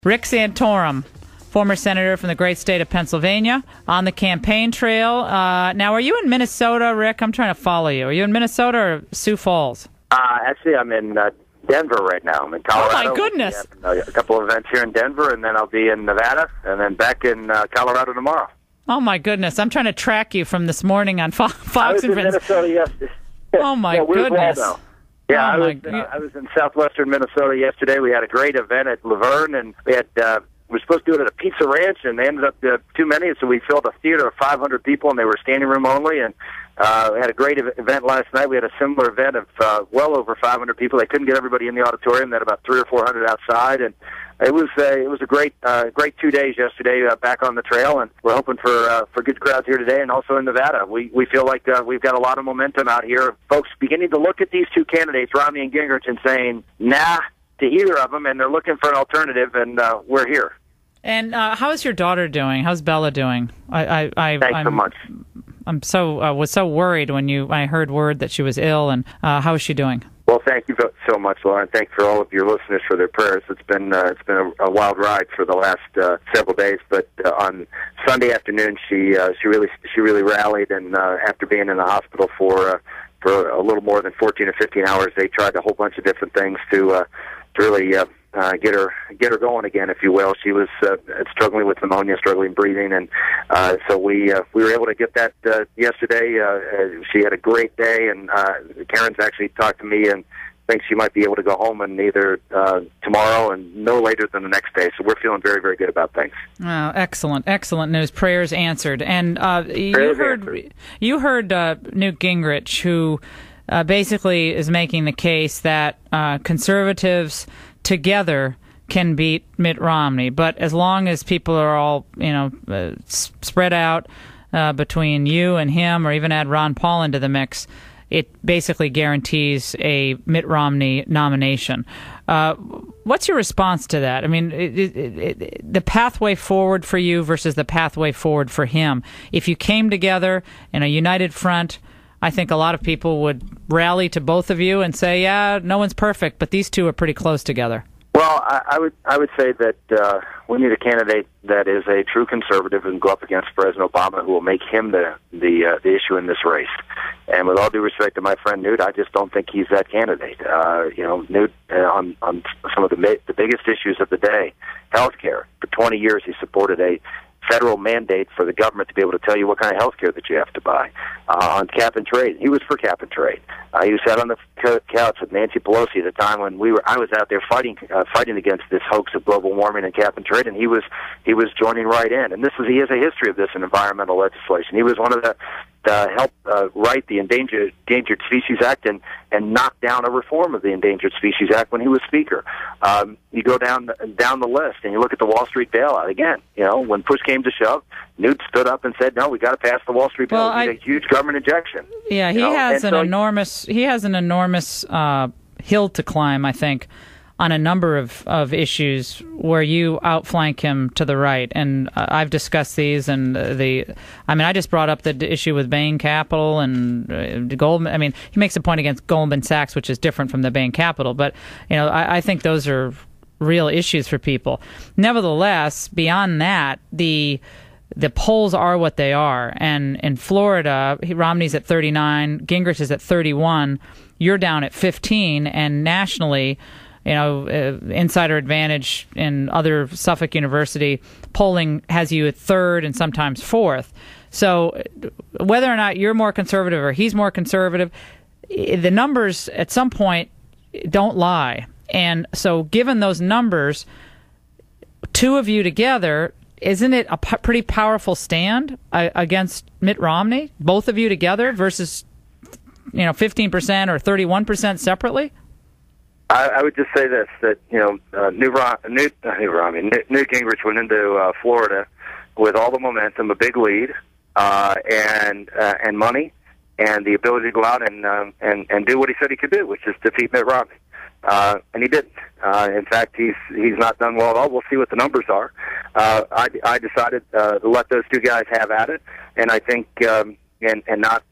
Rick Santorum, former senator from the great state of Pennsylvania, on the campaign trail. Now, are you in Minnesota, Rick? I'm trying to follow you. Are you in Minnesota or Sioux Falls? Actually, I'm in Denver right now. I'm in Colorado. Oh, my goodness. We have a couple of events here in Denver, and then I'll be in Nevada, and then back in Colorado tomorrow. Oh, my goodness. I'm trying to track you from this morning on Fox I was and in Friends. Minnesota yesterday. Oh, my goodness. Yeah, Oh, I was in southwestern Minnesota yesterday. We had a great event at Laverne, and we were supposed to do it at a pizza ranch, and they ended up too many, so we filled a theater of 500 people, and they were standing room only. And we had a great event last night. We had a similar event of well over 500 people. They couldn't get everybody in the auditorium. They had about 300 or 400 outside, and it was a great 2 days yesterday back on the trail, and we're hoping for good crowds here today and also in Nevada. We feel like we've got a lot of momentum out here. Folks beginning to look at these two candidates, Romney and Gingrich, and saying nah to either of them, and they're looking for an alternative, and we're here. And how is your daughter doing? How's Bella doing? Thanks so much. I'm was so worried when I heard word that she was ill, and how is she doing? Well, thank you so much, Laura, and thanks for all of your listeners for their prayers. It's been a wild ride for the last several days, but on Sunday afternoon she really rallied, and after being in the hospital for a little more than 14 or 15 hours, they tried a whole bunch of different things to really get her going again, if you will. She was struggling with pneumonia, struggling breathing, and so we were able to get that yesterday. She had a great day, and Karen's actually talked to me and thinks she might be able to go home and either tomorrow and no later than the next day. So we're feeling very, very good about things. Oh, excellent news. Prayers answered. And you heard Newt Gingrich, who basically is making the case that conservatives together can beat Mitt Romney, but as long as people are all spread out between you and him, or even add Ron Paul into the mix, it basically guarantees a Mitt Romney nomination. What's your response to that? I mean, the pathway forward for you versus the pathway forward for him. If you came together in a united front, I think a lot of people would rally to both of you and say, yeah, no one's perfect, but these two are pretty close together. Well, I would say that we need a candidate that is a true conservative and go up against President Obama, who will make him the issue in this race. And with all due respect to my friend Newt, I just don't think he's that candidate. Newt, on some of the biggest issues of the day, health care. For 20 years, he supported a federal mandate for the government to be able to tell you what kind of health care that you have to buy. On cap and trade, he was for cap and trade. He sat on the couch with Nancy Pelosi at the time when I was out there fighting against this hoax of global warming and cap and trade, and he was joining right in. And he has a history of this in environmental legislation. He was one of the help write the Endangered Species Act and knock down a reform of the Endangered Species Act when he was Speaker. You go down the list and you look at the Wall Street bailout. Again, when push came to shove, Newt stood up and said, no, we got to pass the Wall Street bailout. Well, a huge government injection. Yeah, he has an enormous hill to climb, I think, on a number of issues where you outflank him to the right. And I've discussed these, and I just brought up the issue with Bain Capital and Goldman. I mean, he makes a point against Goldman Sachs, which is different from the Bain Capital, but I think those are real issues for people. Nevertheless, beyond that, the polls are what they are. And in Florida, Romney's at 39, Gingrich is at 31, you're down at 15, and nationally, Insider Advantage and other Suffolk University polling has you at third and sometimes fourth. So whether or not you're more conservative or he's more conservative, the numbers at some point don't lie. And so given those numbers, two of you together, isn't it a pretty powerful stand against Mitt Romney, both of you together versus 15% or 31% separately? I would just say this, that Newt Gingrich went into Florida with all the momentum, a big lead, and money, and the ability to go out and do what he said he could do, which is defeat Mitt Romney. And he didn't. In fact, he's not done well at all. We'll see what the numbers are. I decided to let those two guys have at it, and I think and not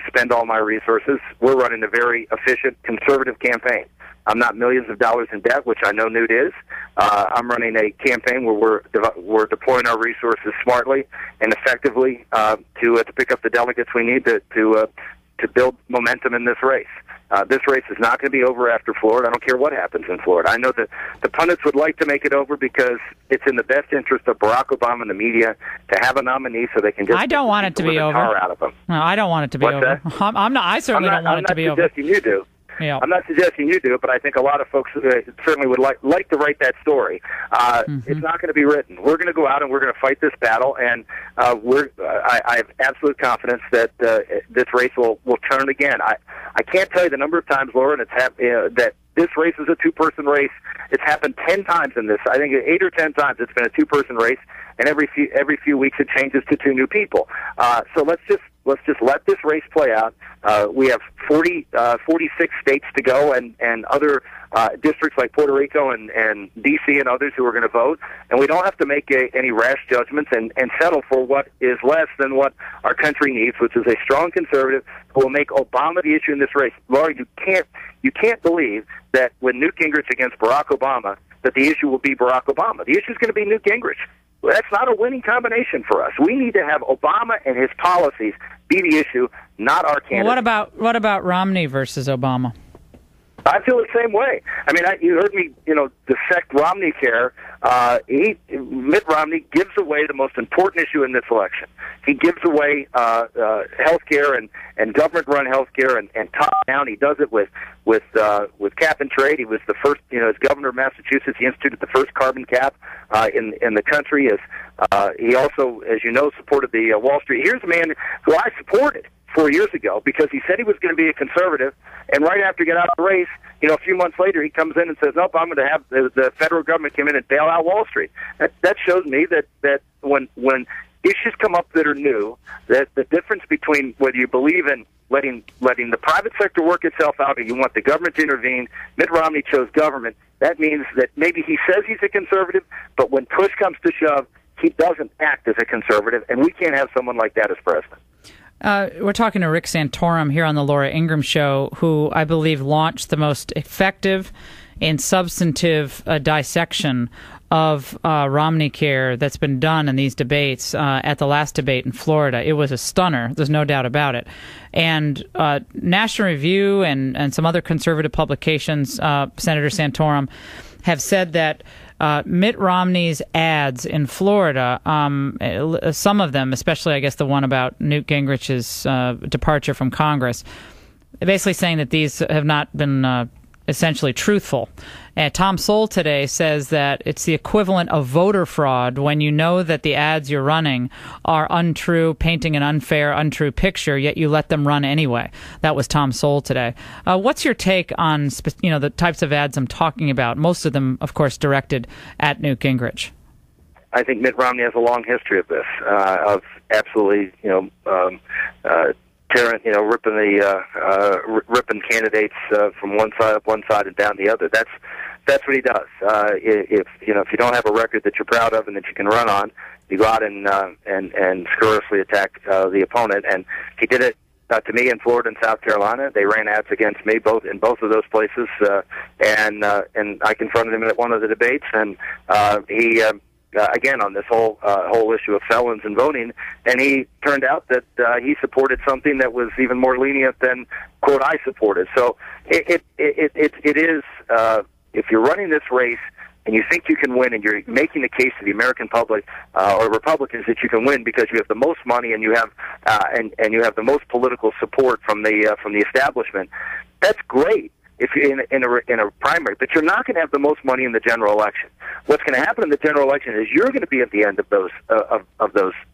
spend all my resources. We're running a very efficient conservative campaign. I'm not millions of dollars in debt, which I know Newt is. I'm running a campaign where we're deploying our resources smartly and effectively to pick up the delegates we need to build momentum in this race. This race is not going to be over after Florida. I don't care what happens in Florida. I know that the pundits would like to make it over because it's in the best interest of Barack Obama and the media to have a nominee so they can just. I don't want it to be over. Out of them. No, I don't want it to be What's over. That? I'm not. I certainly don't want it to be over. I'm not suggesting you do. Yeah. I'm not suggesting you do, but I think a lot of folks certainly would like to write that story. It's not going to be written. We're going to go out and we're going to fight this battle, and I have absolute confidence that this race will turn again. I can't tell you the number of times, Laura, that this race is a two-person race. It's happened 10 times in this. I think 8 or 10 times it's been a two-person race, and every few weeks it changes to 2 new people. So let's just let this race play out. We have 46 states to go, and other districts like Puerto Rico and D.C. and others who are going to vote, and we don't have to make any rash judgments and settle for what is less than what our country needs, which is a strong conservative who will make Obama the issue in this race. Laura, you can't believe that when Newt Gingrich against Barack Obama, that the issue will be Barack Obama. The issue is going to be Newt Gingrich. Well, that's not a winning combination for us. We need to have Obama and his policies be the issue, not our candidate. Well, what about Romney versus Obama? I feel the same way. I mean, you heard me, dissect Romney care. Mitt Romney gives away the most important issue in this election. He gives away health care and government-run health care and top-down. He does it with cap and trade. He was the first, as governor of Massachusetts, he instituted the first carbon cap in the country. He also, as you know, supported the Wall Street. Here's a man who I supported 4 years ago because he said he was going to be a conservative, and right after he got out of the race, a few months later, he comes in and says, "Nope, I'm going to have the federal government come in and bail out Wall Street." That shows me that when issues come up that are new, that the difference between whether you believe in letting the private sector work itself out or you want the government to intervene, Mitt Romney chose government. That means that maybe he says he's a conservative, but when push comes to shove, he doesn't act as a conservative, and we can't have someone like that as president. We're talking to Rick Santorum here on the Laura Ingraham Show, who I believe launched the most effective and substantive dissection of Romney care that's been done in these debates at the last debate in Florida. It was a stunner. There's no doubt about it. And National Review and some other conservative publications, Senator Santorum, have said that Mitt Romney's ads in Florida, some of them, especially I guess the one about Newt Gingrich's departure from Congress, basically saying that these have not been essentially truthful. And Tom Sowell today says that it's the equivalent of voter fraud when you know that the ads you're running are untrue, painting an unfair, untrue picture, yet you let them run anyway. That was Tom Sowell today. What's your take on the types of ads I'm talking about? Most of them, of course, directed at Newt Gingrich. I think Mitt Romney has a long history of this, of absolutely, ripping candidates from one side up one side and down the other. That's what he does. If you don't have a record that you're proud of and that you can run on, you go out and scurrilously attack the opponent. And he did it to me in Florida and South Carolina. They ran ads against me in both of those places, and I confronted him at one of the debates, and he. Again, on this whole issue of felons and voting, and he turned out that he supported something that was even more lenient than, quote, I supported. So it is, if you're running this race and you think you can win and you're making the case to the American public or Republicans that you can win because you have the most money and you have and you have the most political support from the establishment, that's great. If you're in a primary, but you're not going to have the most money in the general election. What's going to happen in the general election is you're going to be at the end of those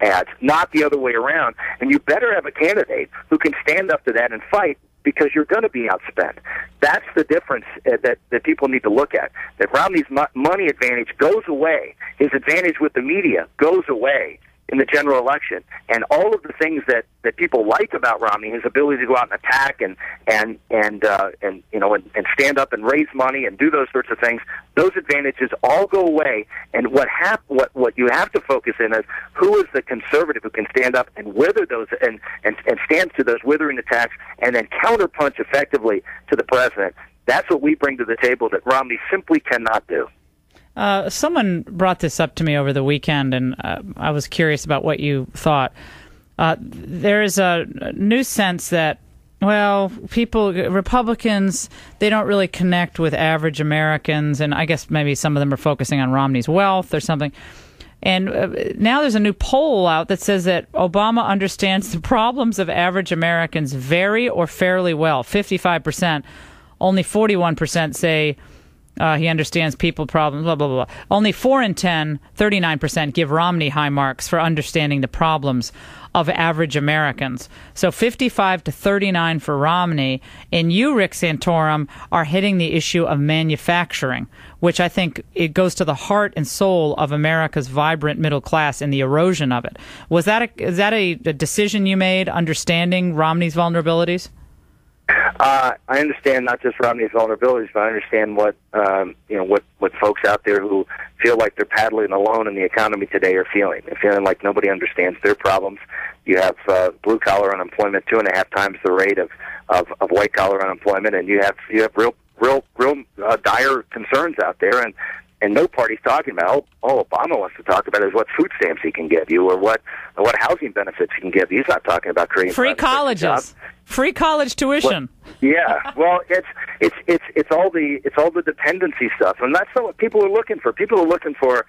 ads, not the other way around. And you better have a candidate who can stand up to that and fight, because you're going to be outspent. That's the difference that people need to look at. That Romney's money advantage goes away. His advantage with the media goes away in the general election, and all of the things that people like about Romney, his ability to go out and attack and stand up and raise money and do those sorts of things, those advantages all go away. And what you have to focus in is who is the conservative who can stand up and wither those and stands to those withering attacks and then counterpunch effectively to the president. That's what we bring to the table that Romney simply cannot do. Someone brought this up to me over the weekend, and I was curious about what you thought. There is a new sense that, well, Republicans, they don't really connect with average Americans, and I guess maybe some of them are focusing on Romney's wealth or something. And now there's a new poll out that says that Obama understands the problems of average Americans very or fairly well. 55%. Only 41% say he understands people problems, blah, blah, blah. Only 4 in 10, 39%, give Romney high marks for understanding the problems of average Americans. So 55 to 39 for Romney. And you, Rick Santorum, are hitting the issue of manufacturing, which I think it goes to the heart and soul of America's vibrant middle class and the erosion of it. Is that a decision you made, understanding Romney's vulnerabilities? I understand not just Romney's vulnerabilities, but I understand what folks out there who feel like they're paddling alone in the economy today are feeling. They're feeling like nobody understands their problems. You have blue collar unemployment 2.5 times the rate of white collar unemployment, and you have real dire concerns out there. And no party's talking about, all Obama wants to talk about is what food stamps he can give you or what housing benefits he can give you. He's not talking about creating free colleges, free college tuition. Well, it's all the dependency stuff, and that's not what people are looking for. People are looking for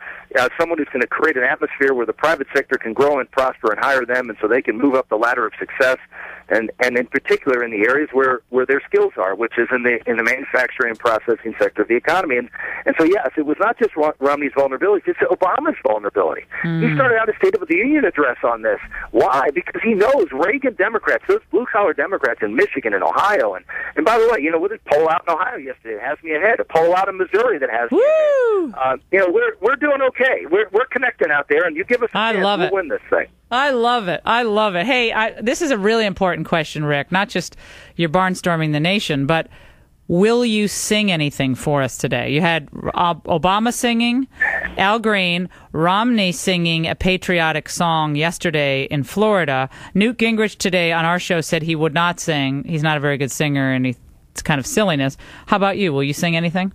someone who's going to create an atmosphere where the private sector can grow and prosper and hire them, and so they can move up the ladder of success. And in particular in the areas where their skills are, which is in the manufacturing and processing sector of the economy. And so, yes, it was not just Romney's vulnerability, it's Obama's vulnerability. He started out a State of the Union address on this. Why? Because he knows Reagan Democrats, those blue-collar Democrats in Michigan and Ohio, and by the way, with this poll out in Ohio yesterday, it has me ahead. A poll out in Missouri that has me ahead. We're doing okay. We're connecting out there, and you give us a chance, we'll win this thing. I love it. I love it. Hey, this is a really important question, Rick. Not just you're barnstorming the nation, but will you sing anything for us today? You had Obama singing, Al Green, Romney singing a patriotic song yesterday in Florida. Newt Gingrich today on our show said he would not sing. He's not a very good singer, and it's kind of silliness. How about you? Will you sing anything?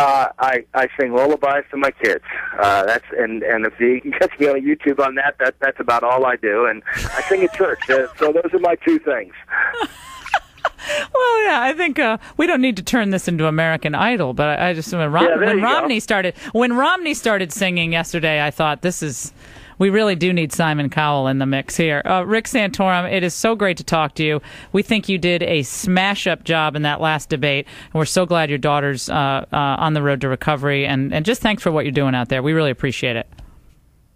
I sing lullabies to my kids. And if you can catch me on YouTube on that's about all I do. And I sing at church. So those are my two things. Well, yeah, I think we don't need to turn this into American Idol, but I just when Romney started singing yesterday, I thought we really do need Simon Cowell in the mix here. Rick Santorum, it is so great to talk to you. We think you did a smash-up job in that last debate, and we're so glad your daughter's on the road to recovery, and just thanks for what you're doing out there. We really appreciate it.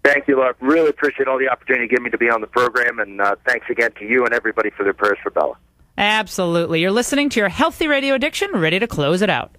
Thank you, Laura. Really appreciate all the opportunity you give me to be on the program, and thanks again to you and everybody for their prayers for Bella. Absolutely. You're listening to your Healthy Radio Addiction, ready to close it out.